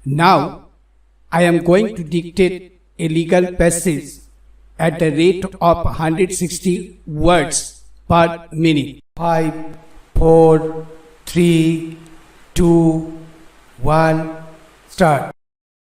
Now, I am going to dictate a legal passage at the rate of 160 words per minute. 5, 4, 3, 2, 1, start.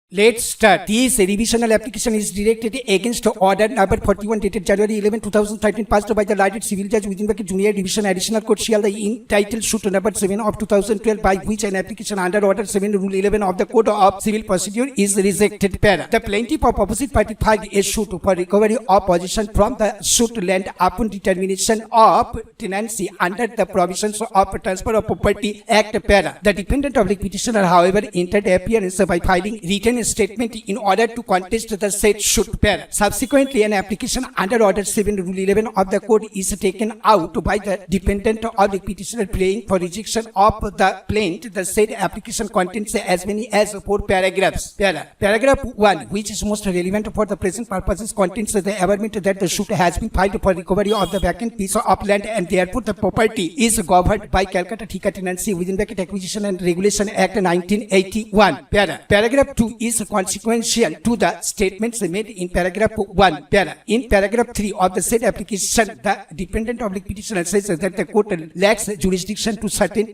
Let's start. This revisional application is directed against order number 41 dated January 11, 2013 passed by the Lighted Civil Judge within the Junior Division Additional Court Shield entitled Suit number 7 of 2012 by which an application under Order 7 Rule 11 of the Code of Civil Procedure is rejected. Para. The plaintiff of opposite party filed a suit for recovery of possession from the suit land upon determination of tenancy under the provisions of Transfer of Property Act. Para. The defendant of the petitioner, however, entered appearance by filing written statement in order to contest the said suit. Para. Subsequently, an application under Order 7 Rule 11 of the Code is taken out by the defendant of the petitioner praying for rejection of the plaintiff. The said application contains as many as 4 paragraphs. Para. Paragraph 1, which is most relevant for the present purposes, contains the averment that the suit has been filed for recovery of the vacant piece of land and therefore the property is governed by KOLKATA Thika Tenancy within the Acquisition and Regulation Act 1981. Para. Paragraph 2 is consequential to the statements made in paragraph 1. Para. In paragraph 3 of the said application, the defendant of the petitioner says that the court lacks jurisdiction to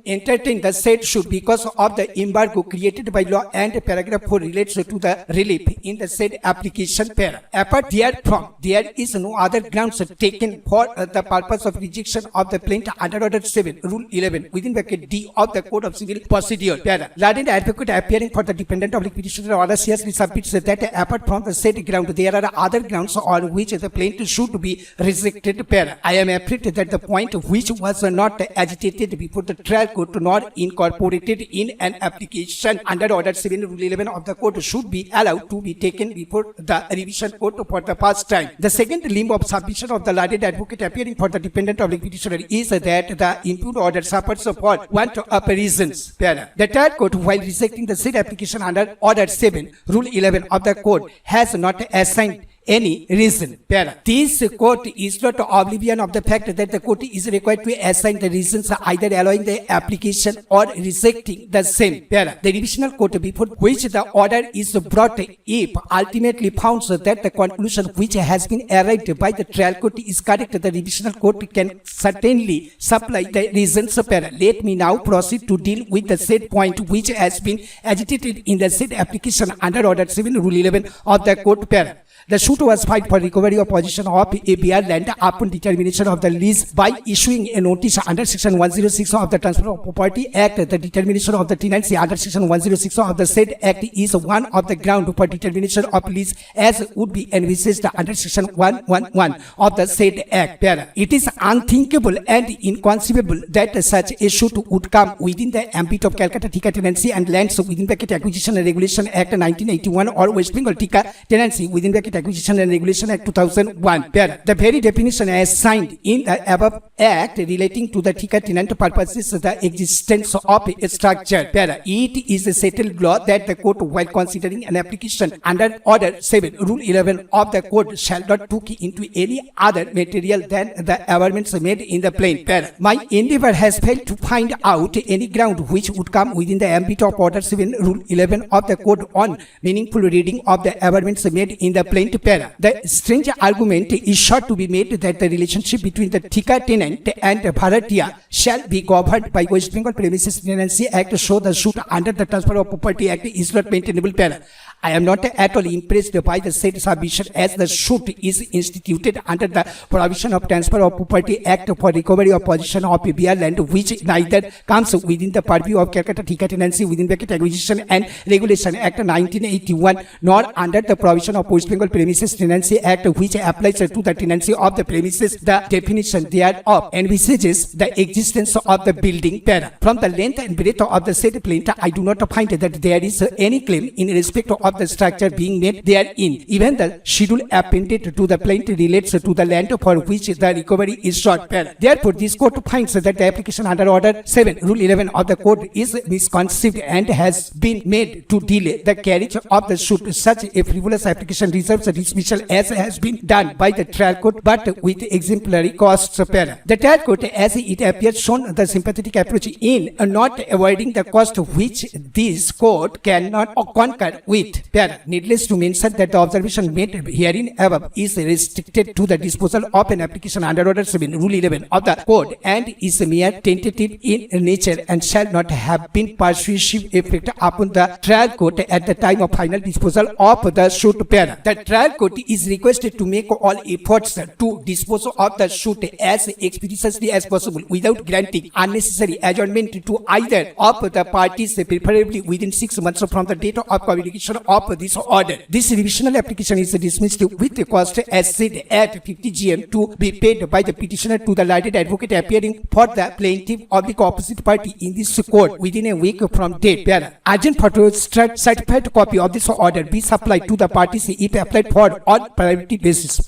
entertain the said suit because of the embargo created by law, and paragraph 4 relates to the relief in the said application. Para. Apart therefrom, there is no other grounds taken for the purpose of rejection of the plaintiff under Order 7 Rule 11 within the D of the Code of Civil Procedure. Para. Learned advocate appearing for the defendant of the petitioner seriously submits that apart from the said ground, there are other grounds on which the plaintiff should be rejected. Para. I am afraid that the point which was not agitated before the trial court nor incorporated in an application under Order 7 Rule 11 of the Code should be allowed to be taken before the revision court for the first time. The second limb of submission of the learned advocate appearing for the defendant of the petitioner is that the impugned order suffers for want of reasons. Para. The trial court, while rejecting the said application under Order 7 Rule 11 of the Code, has not assigned any reason. Para. This court is not oblivion of the fact that the court is required to assign the reasons either allowing the application or rejecting the same. Para. The revisional court before which the order is brought, if ultimately found that the conclusion which has been arrived by the trial court is correct, the revisional court can certainly supply the reasons. Para. Let me now proceed to deal with the said point which has been agitated in the said application under Order 7 Rule 11 of the Code. Para. The suit was filed for recovery of possession of a bare land upon determination of the lease by issuing a notice under Section 106 of the Transfer of Property Act. The determination of the tenancy under Section 106 of the said Act is one of the ground for determination of lease as would be envisaged under Section 111 of the said Act. Para. It is unthinkable and inconceivable that such a suit would come within the ambit of KOLKATA Thika Tenancy and Lands within the Acquisition and Regulation Act 1981 or West Bengal Thika Tenancy within the Acquisition and Regulation Act 2001. Para. The very definition assigned in the above act relating to the Thika tenant purposes the existence of a structure. Para. It is a settled law that the court, while considering an application under Order 7 Rule 11 of the Code, shall not took into any other material than the averments made in the plain. Para. My endeavor has failed to find out any ground which would come within the ambit of Order 7 Rule 11 of the Code on meaningful reading of the averments made in the plain. Para. The strange argument is sure to be made that the relationship between the Thika tenant and Bharatiya shall be governed by West Bengal Premises Tenancy Act, so the suit under the Transfer of Property Act is not maintainable. Para. I am not at all impressed by the said submission, as the suit is instituted under the provision of Transfer of Property Act for recovery of possession of bare land, which neither comes within the purview of KOLKATA Thika Tenancy within the Acquisition and Regulation Act 1981, nor under the provision of West Bengal Premises Tenancy Act, which applies to the tenancy of the premises. The definition thereof envisages the existence of the building. Para. From the length and breadth of the said plaintiff, I do not find that there is any claim in respect of of the structure being made therein. Even the schedule appended to the plaintiff relates to the land for which the recovery is sought. Therefore, this court finds that the application under Order 7, Rule 11 of the Code is misconceived and has been made to delay the carriage of the suit. Such a frivolous application deserves a dismissal as has been done by the trial court, but with exemplary costs. The trial court, as it appears, shown the sympathetic approach in not avoiding the cost which this court cannot concur with. Needless to mention that the observation made herein above is restricted to the disposal of an application under Order 7, Rule 11 of the Code and is mere tentative in nature and shall not have been persuasive effect upon the trial court at the time of final disposal of the suit. The trial court is requested to make all efforts to dispose of the suit as expeditiously as possible without granting unnecessary adjournment to either of the parties, preferably within 6 months from the date of communication of this order. This revisional application is dismissed with the cost as said at 50 GM to be paid by the petitioner to the learned advocate appearing for the plaintiff of the opposite party in this court within a week from date. Urgent for certified copy of this order be supplied to the parties if applied for on priority basis.